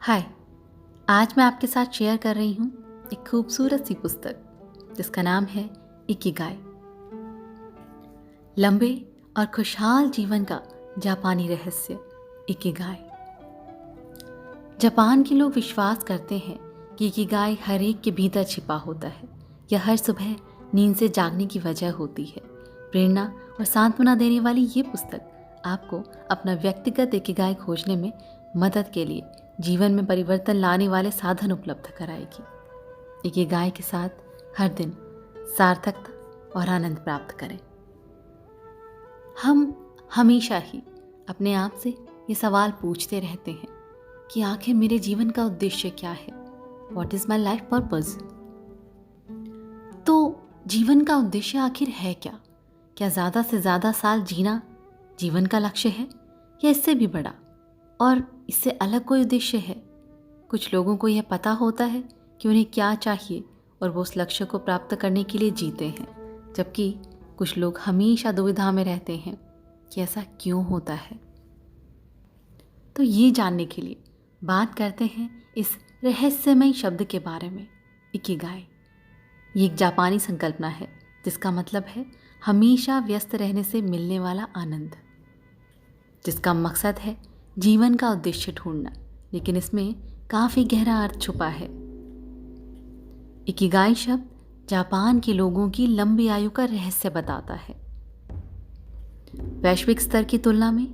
हाय। आज मैं आपके साथ शेयर कर रही हूँ एक खूबसूरत सी पुस्तक जिसका नाम है इकिगाई। लंबे और खुशहाल जीवन का जापानी रहस्य इकिगाई। जापान के लोग विश्वास करते हैं कि इकिगाई हर एक के भीतर छिपा होता है। यह हर सुबह नींद से जागने की वजह होती है। प्रेरणा और सांत्वना देने वाली ये पुस्तक आपको अपना व्यक्तिगत इकिगाई खोजने में मदद के लिए जीवन में परिवर्तन लाने वाले साधन उपलब्ध कराएगी। इकिगाई के साथ हर दिन सार्थकता और आनंद प्राप्त करें। हम हमेशा ही अपने आप से ये सवाल पूछते रहते हैं कि आखिर मेरे जीवन का उद्देश्य क्या है? What is my life purpose? तो जीवन का उद्देश्य आखिर है क्या? क्या ज़्यादा से ज़्यादा साल जीना जीवन का लक्ष्य है या इससे भी बड़ा और इससे अलग कोई उद्देश्य है? कुछ लोगों को यह पता होता है कि उन्हें क्या चाहिए और वो उस लक्ष्य को प्राप्त करने के लिए जीते हैं, जबकि कुछ लोग हमेशा दुविधा में रहते हैं कि ऐसा क्यों होता है। तो ये जानने के लिए बात करते हैं इस रहस्यमय शब्द के बारे में, इकिगाई। ये एक जापानी संकल्पना है जिसका मतलब है हमेशा व्यस्त रहने से मिलने वाला आनंद, जिसका मकसद है जीवन का उद्देश्य ढूंढना, लेकिन इसमें काफी गहरा अर्थ छुपा है। इकिगाई शब्द जापान के लोगों की लंबी आयु का रहस्य बताता है। वैश्विक स्तर की तुलना में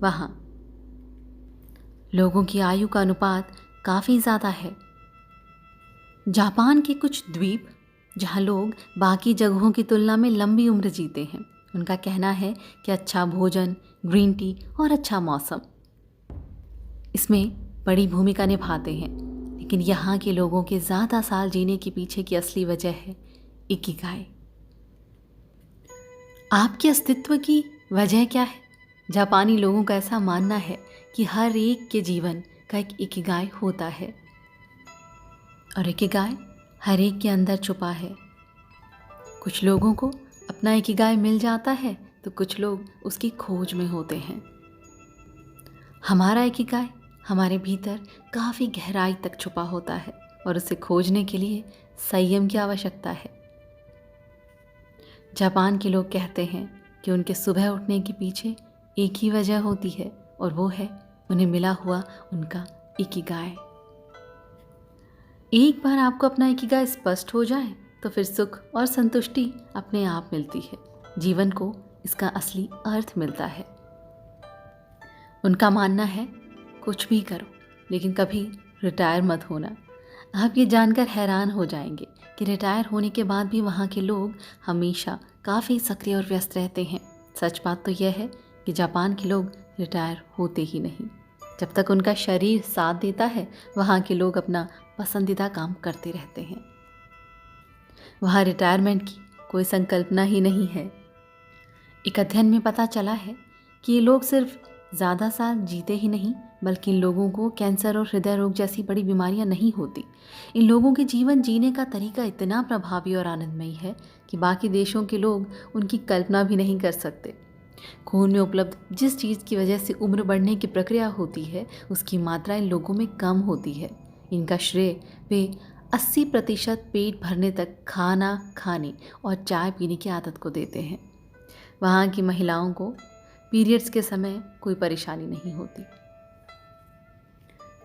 वहां लोगों की आयु का अनुपात काफी ज्यादा है। जापान के कुछ द्वीप जहां लोग बाकी जगहों की तुलना में लंबी उम्र जीते हैं, उनका कहना है कि अच्छा भोजन, ग्रीन टी और अच्छा मौसम इसमें बड़ी भूमिका निभाते हैं। लेकिन यहाँ के लोगों के ज़्यादा साल जीने के पीछे की असली वजह है इकिगाई। आपके अस्तित्व की वजह क्या है? जापानी लोगों का ऐसा मानना है कि हर एक के जीवन का एक इकिगाई होता है और इकिगाई हर एक के अंदर छुपा है। कुछ लोगों को अपना इकिगाई मिल जाता है तो कुछ लोग उसकी खोज में होते हैं। हमारा इकिगाई हमारे भीतर काफ़ी गहराई तक छुपा होता है और उसे खोजने के लिए संयम की आवश्यकता है। जापान के लोग कहते हैं कि उनके सुबह उठने के पीछे एक ही वजह होती है और वो है उन्हें मिला हुआ उनका इकिगाई। एक बार आपको अपना इकिगाई स्पष्ट हो जाए तो फिर सुख और संतुष्टि अपने आप मिलती है। जीवन को इसका असली अर्थ मिलता है। उनका मानना है कुछ भी करो लेकिन कभी रिटायर मत होना। आप ये जानकर हैरान हो जाएंगे कि रिटायर होने के बाद भी वहाँ के लोग हमेशा काफ़ी सक्रिय और व्यस्त रहते हैं। सच बात तो यह है कि जापान के लोग रिटायर होते ही नहीं। जब तक उनका शरीर साथ देता है वहाँ के लोग अपना पसंदीदा काम करते रहते हैं। वहाँ रिटायरमेंट की कोई संकल्पना ही नहीं है। एक अध्ययन में पता चला है कि ये लोग सिर्फ ज़्यादा साल जीते ही नहीं बल्कि इन लोगों को कैंसर और हृदय रोग जैसी बड़ी बीमारियां नहीं होती। इन लोगों के जीवन जीने का तरीका इतना प्रभावी और आनंदमयी है कि बाकी देशों के लोग उनकी कल्पना भी नहीं कर सकते। खून में उपलब्ध जिस चीज़ की वजह से उम्र बढ़ने की प्रक्रिया होती है उसकी मात्रा इन लोगों में कम होती है। इनका श्रेय वे 80% पेट भरने तक खाना खाने और चाय पीने की आदत को देते हैं। वहाँ की महिलाओं को पीरियड्स के समय कोई परेशानी नहीं होती।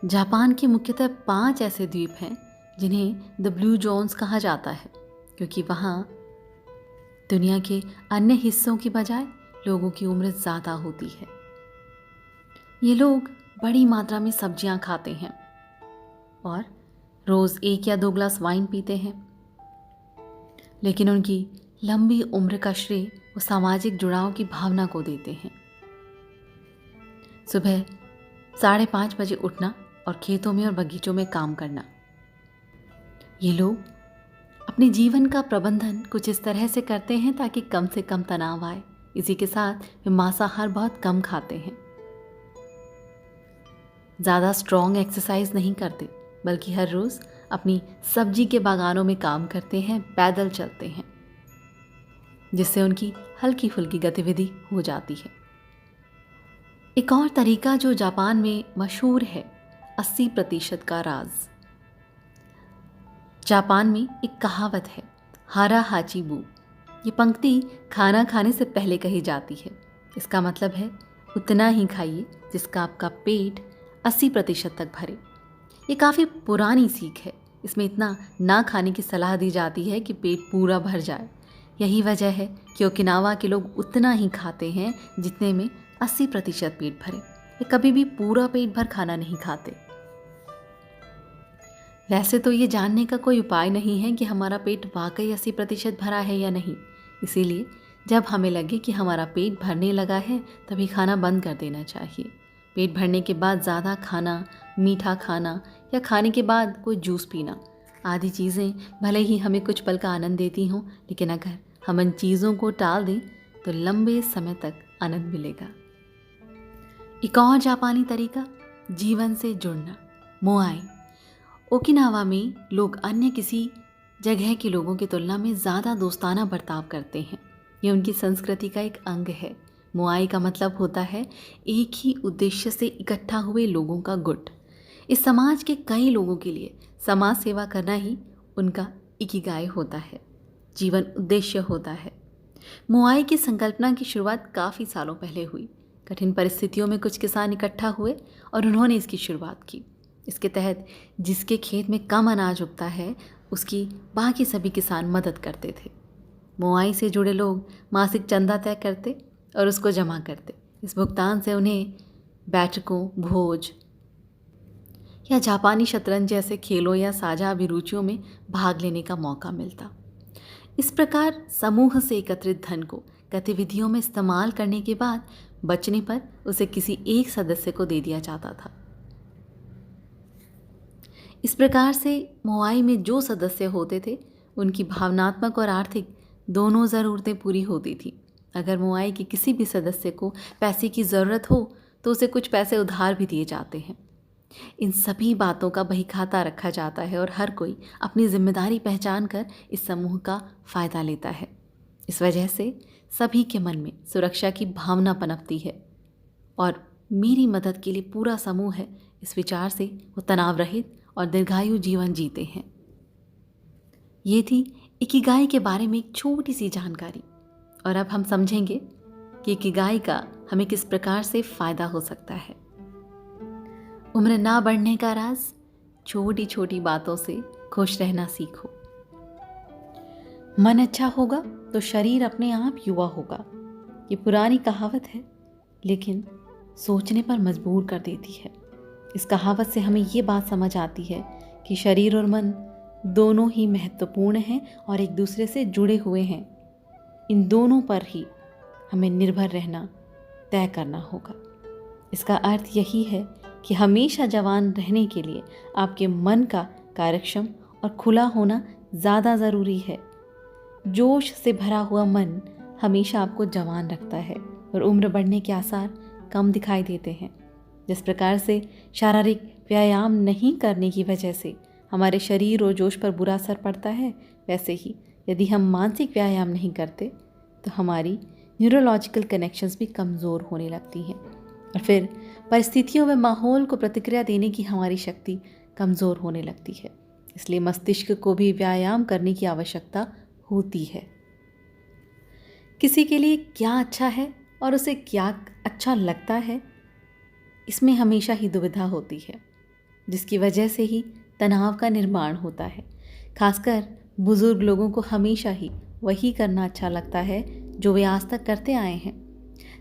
जापान के मुख्यतः 5 ऐसे द्वीप हैं जिन्हें द ब्लू जोन्स कहा जाता है, क्योंकि वहाँ दुनिया के अन्य हिस्सों की बजाय लोगों की उम्र ज़्यादा होती है। ये लोग बड़ी मात्रा में सब्जियां खाते हैं और रोज़ 1 या 2 ग्लास वाइन पीते हैं। लेकिन उनकी लंबी उम्र का श्रेय वो सामाजिक जुड़ाव की भावना को देते हैं। सुबह 5:30 बजे उठना और खेतों में और बगीचों में काम करना। ये लोग अपने जीवन का प्रबंधन कुछ इस तरह से करते हैं ताकि कम से कम तनाव आए। इसी के साथ वे मांसाहार बहुत कम खाते हैं। ज़्यादा स्ट्रॉन्ग एक्सरसाइज नहीं करते बल्कि हर रोज़ अपनी सब्जी के बागानों में काम करते हैं, पैदल चलते हैं, जिससे उनकी हल्की फुल्की गतिविधि हो जाती है। एक और तरीका जो जापान में मशहूर है 80% का राज। जापान में एक कहावत है, हारा हाची बू। ये पंक्ति खाना खाने से पहले कही जाती है। इसका मतलब है उतना ही खाइए जिसका आपका पेट 80% तक भरे। ये काफ़ी पुरानी सीख है। इसमें इतना ना खाने की सलाह दी जाती है कि पेट पूरा भर जाए। यही वजह है कि ओकिनावा के लोग उतना ही खाते हैं जितने में 80% पेट भरे। ये कभी भी पूरा पेट भर खाना नहीं खाते। वैसे तो ये जानने का कोई उपाय नहीं है कि हमारा पेट वाकई 80% भरा है या नहीं। इसीलिए जब हमें लगे कि हमारा पेट भरने लगा है तभी खाना बंद कर देना चाहिए। पेट भरने के बाद ज़्यादा खाना, मीठा खाना या खाने के बाद कोई जूस पीना आदि चीज़ें भले ही हमें कुछ पल का आनंद देती हों, लेकिन अगर हम इन चीज़ों को टाल दें तो लंबे समय तक आनंद मिलेगा। एक और जापानी तरीका जीवन से जुड़ना, मोआई। ओकिनावा में लोग अन्य किसी जगह के लोगों की तुलना में ज़्यादा दोस्ताना बर्ताव करते हैं। ये उनकी संस्कृति का एक अंग है। मोआई का मतलब होता है एक ही उद्देश्य से इकट्ठा हुए लोगों का गुट। इस समाज के कई लोगों के लिए समाज सेवा करना ही उनका इकिगाई होता है, जीवन उद्देश्य होता है। मोआई की संकल्पना की शुरुआत काफ़ी सालों पहले हुई। कठिन परिस्थितियों में कुछ किसान इकट्ठा हुए और उन्होंने इसकी शुरुआत की। इसके तहत जिसके खेत में कम अनाज उगता है उसकी बाकी सभी किसान मदद करते थे। मोआई से जुड़े लोग मासिक चंदा तय करते और उसको जमा करते। इस भुगतान से उन्हें बैठकों, भोज या जापानी शतरंज जैसे खेलों या साझा अभिरुचियों में भाग लेने का मौका मिलता। इस प्रकार समूह से एकत्रित धन को गतिविधियों में इस्तेमाल करने के बाद बचने पर उसे किसी एक सदस्य को दे दिया जाता था। इस प्रकार से मोआई में जो सदस्य होते थे उनकी भावनात्मक और आर्थिक दोनों ज़रूरतें पूरी होती थी। अगर मोआई के किसी भी सदस्य को पैसे की ज़रूरत हो तो उसे कुछ पैसे उधार भी दिए जाते हैं। इन सभी बातों का बहीखाता रखा जाता है और हर कोई अपनी जिम्मेदारी पहचान कर इस समूह का फ़ायदा लेता है। इस वजह से सभी के मन में सुरक्षा की भावना पनपती है और मेरी मदद के लिए पूरा समूह है, इस विचार से वो तनाव रहित और दीर्घायु जीवन जीते हैं। ये थी इकिगाई के बारे में एक छोटी सी जानकारी। और अब हम समझेंगे कि इकिगाई का हमें किस प्रकार से फ़ायदा हो सकता है। उम्र ना बढ़ने का राज, छोटी छोटी बातों से खुश रहना सीखो। मन अच्छा होगा तो शरीर अपने आप युवा होगा। ये पुरानी कहावत है लेकिन सोचने पर मजबूर कर देती है। इस कहावत से हमें ये बात समझ आती है कि शरीर और मन दोनों ही महत्वपूर्ण हैं और एक दूसरे से जुड़े हुए हैं। इन दोनों पर ही हमें निर्भर रहना तय करना होगा। इसका अर्थ यही है कि हमेशा जवान रहने के लिए आपके मन का कार्यक्षम और खुला होना ज़्यादा ज़रूरी है। जोश से भरा हुआ मन हमेशा आपको जवान रखता है और उम्र बढ़ने के आसार कम दिखाई देते हैं। जिस प्रकार से शारीरिक व्यायाम नहीं करने की वजह से हमारे शरीर और जोश पर बुरा असर पड़ता है, वैसे ही यदि हम मानसिक व्यायाम नहीं करते तो हमारी न्यूरोलॉजिकल कनेक्शंस भी कमज़ोर होने लगती हैं और फिर परिस्थितियों में माहौल को प्रतिक्रिया देने की हमारी शक्ति कमज़ोर होने लगती है। इसलिए मस्तिष्क को भी व्यायाम करने की आवश्यकता होती है। किसी के लिए क्या अच्छा है और उसे क्या अच्छा लगता है, इसमें हमेशा ही दुविधा होती है, जिसकी वजह से ही तनाव का निर्माण होता है। खासकर बुजुर्ग लोगों को हमेशा ही वही करना अच्छा लगता है जो वे आज तक करते आए हैं।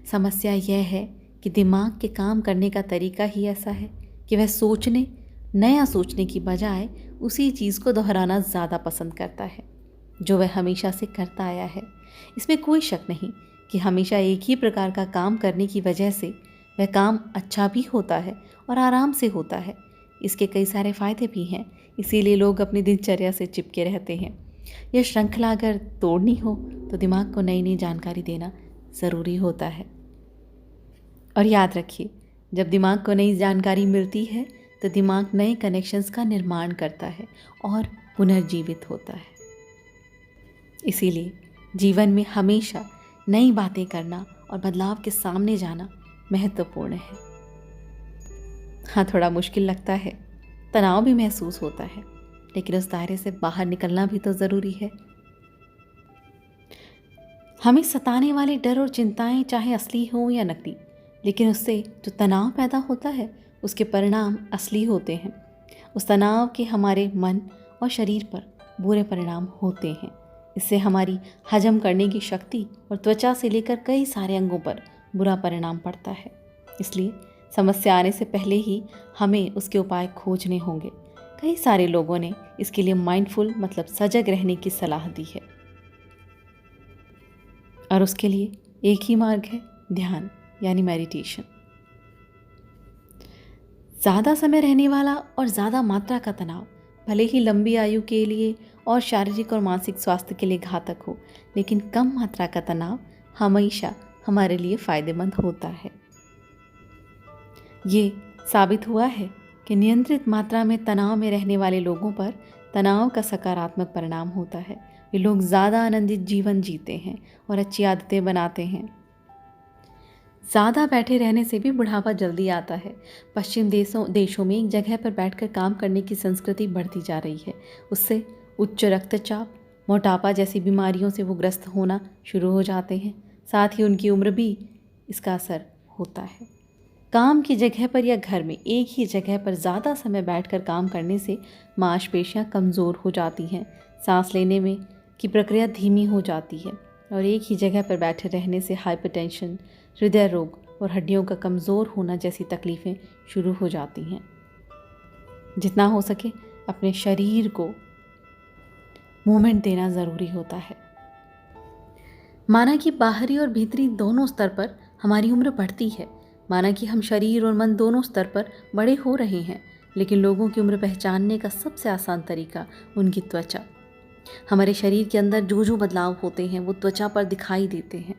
समस्या यह है कि दिमाग के काम करने का तरीका ही ऐसा है कि वह नया सोचने की बजाय उसी चीज़ को दोहराना ज़्यादा पसंद करता है जो वह हमेशा से करता आया है। इसमें कोई शक नहीं कि हमेशा एक ही प्रकार का काम करने की वजह से वह काम अच्छा भी होता है और आराम से होता है। इसके कई सारे फ़ायदे भी हैं, इसीलिए लोग अपनी दिनचर्या से चिपके रहते हैं। यह श्रृंखला अगर तोड़नी हो तो दिमाग को नई नई जानकारी देना ज़रूरी होता है। और याद रखिए, जब दिमाग को नई जानकारी मिलती है तो दिमाग नए कनेक्शंस का निर्माण करता है और पुनर्जीवित होता है। इसीलिए जीवन में हमेशा नई बातें करना और बदलाव के सामने जाना महत्वपूर्ण है। हाँ, थोड़ा मुश्किल लगता है, तनाव भी महसूस होता है, लेकिन उस दायरे से बाहर निकलना भी तो ज़रूरी है। हमें सताने वाले डर और चिंताएं चाहे असली हों या नकली, लेकिन उससे जो तनाव पैदा होता है उसके परिणाम असली होते हैं। उस तनाव के हमारे मन और शरीर पर बुरे परिणाम होते हैं। इससे हमारी हजम करने की शक्ति और त्वचा से लेकर कई सारे अंगों पर बुरा परिणाम पड़ता है। इसलिए समस्या आने से पहले ही हमें उसके उपाय खोजने होंगे। कई सारे लोगों ने इसके लिए माइंडफुल मतलब सजग रहने की सलाह दी है, और उसके लिए एक ही मार्ग है, ध्यान यानी मेडिटेशन। ज़्यादा समय रहने वाला और ज़्यादा मात्रा का तनाव भले ही लंबी आयु के लिए और शारीरिक और मानसिक स्वास्थ्य के लिए घातक हो, लेकिन कम मात्रा का तनाव हमेशा हमारे लिए फ़ायदेमंद होता है। ये साबित हुआ है कि नियंत्रित मात्रा में तनाव में रहने वाले लोगों पर तनाव का सकारात्मक परिणाम होता है। वे लोग ज़्यादा आनंदित जीवन जीते हैं और अच्छी आदतें बनाते हैं। ज़्यादा बैठे रहने से भी बुढ़ापा जल्दी आता है। पश्चिम देशों में एक जगह पर बैठकर काम करने की संस्कृति बढ़ती जा रही है। उससे उच्च रक्तचाप, मोटापा जैसी बीमारियों से वो ग्रस्त होना शुरू हो जाते हैं। साथ ही उनकी उम्र भी इसका असर होता है। काम की जगह पर या घर में एक ही जगह पर ज़्यादा समय बैठकर काम करने से मांसपेशियां कमज़ोर हो जाती हैं, सांस लेने में की प्रक्रिया धीमी हो जाती है, और एक ही जगह पर बैठे रहने से हाइपरटेंशन, हृदय रोग और हड्डियों का कमज़ोर होना जैसी तकलीफ़ें शुरू हो जाती हैं। जितना हो सके अपने शरीर को मूवमेंट देना ज़रूरी होता है। माना कि बाहरी और भीतरी दोनों स्तर पर हमारी उम्र बढ़ती है, माना कि हम शरीर और मन दोनों स्तर पर बड़े हो रहे हैं, लेकिन लोगों की उम्र पहचानने का सबसे आसान तरीका उनकी त्वचा। हमारे शरीर के अंदर जो जो बदलाव होते हैं वो त्वचा पर दिखाई देते हैं।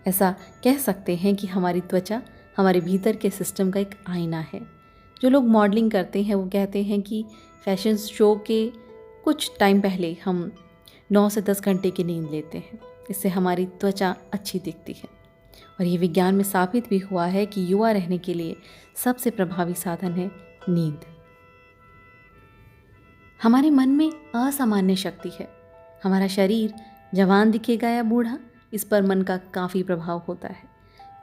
ऐसा कह सकते हैं कि हमारी त्वचा हमारे भीतर के सिस्टम का एक आईना है। जो लोग मॉडलिंग करते हैं वो कहते हैं कि फैशन शो के कुछ टाइम पहले हम 9 से 10 घंटे की नींद लेते हैं। इससे हमारी त्वचा अच्छी दिखती है, और ये विज्ञान में साबित भी हुआ है कि युवा रहने के लिए सबसे प्रभावी साधन है नींद। हमारे मन में असामान्य शक्ति है। हमारा शरीर जवान दिखेगा या बूढ़ा, इस पर मन का काफ़ी प्रभाव होता है।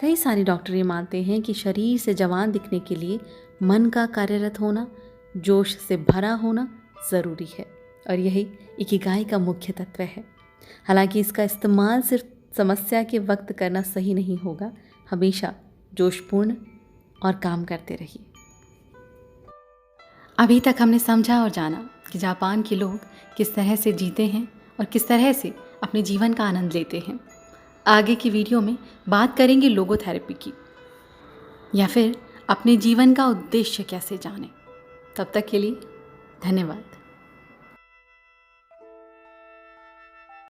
कई सारे डॉक्टर ये मानते हैं कि शरीर से जवान दिखने के लिए मन का कार्यरत होना, जोश से भरा होना ज़रूरी है, और यही इकिगाई का मुख्य तत्व है। हालांकि इसका इस्तेमाल सिर्फ समस्या के वक्त करना सही नहीं होगा। हमेशा जोशपूर्ण और काम करते रहिए। अभी तक हमने समझा और जाना कि जापान के लोग किस तरह से जीते हैं और किस तरह से अपने जीवन का आनंद लेते हैं। आगे की वीडियो में बात करेंगे लोगोथेरेपी की, या फिर अपने जीवन का उद्देश्य कैसे जानें। तब तक के लिए धन्यवाद।